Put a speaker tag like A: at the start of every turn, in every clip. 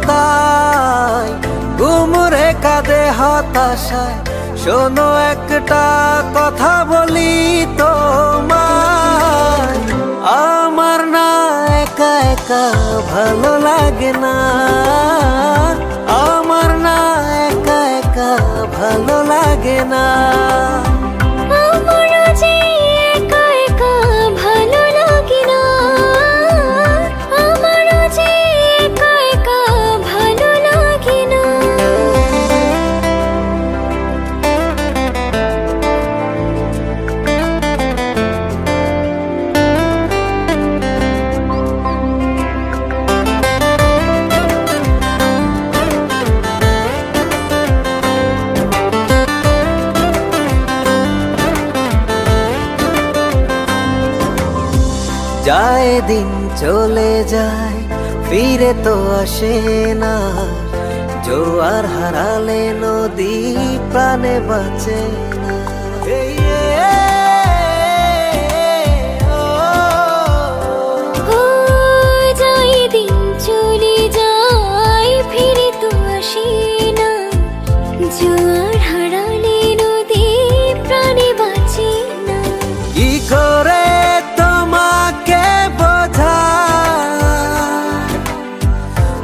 A: তাই ঘুমরে কাঁদে হতাশায়। শোনো একটা কথা বলি তোমায়, আমার না একা একা ভালো লাগে না, আমার না একা একা ভালো লাগে না।
B: আমারও যে একা একা ভালো লাগে না, আমারও যে একা একা ভালো লাগে না।
A: যায় দিন চলে যায় ফিরে তো আসে না, জোয়ার হারালে নদী প্রাণে বাঁচে না।
B: ও যায় দিন চলে যায় ফিরে তো আসে না, জোয়ার হারালে নদী প্রাণে বাঁচে না।
A: কি করে তোমাকে বোঝাই,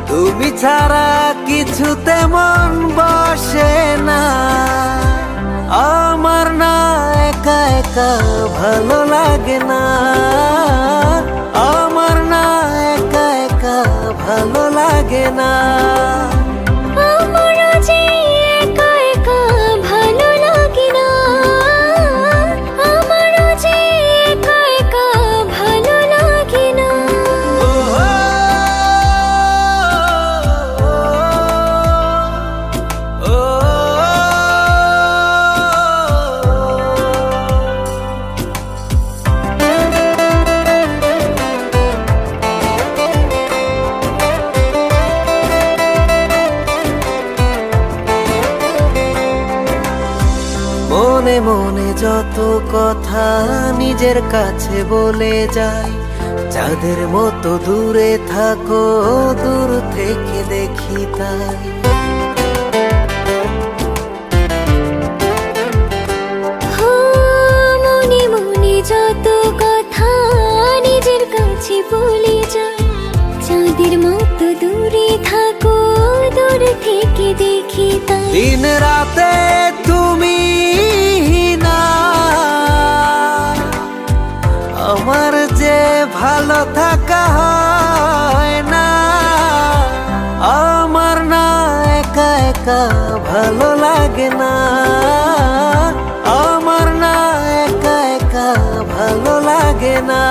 A: তুমি ছাড়া কিছুতে মন বসে না, আমার না একা একা ভালো লাগে না, আমার না একা একা ভালো লাগে না।
B: আমারও যে একা একা ভালো লাগে না, আমারও যে একা একা ভালো লাগে না।
A: মনে মনে যত কথা নিজের কাছে বলে যাই, যাদের মতো দূরে থাকো দূর থেকে দেখি তাই।
B: মনে মনে যত কথা নিজের কাছে বলে যায়, চাঁদের মতো দূরে থাকো দূর থেকে দেখি তাই।
A: দিন রাতে তুমি না, আমার যে ভালো থাকা হয় না, আমার না একা একা ভালো লাগে না, আমার না একা একা ভালো লাগে না।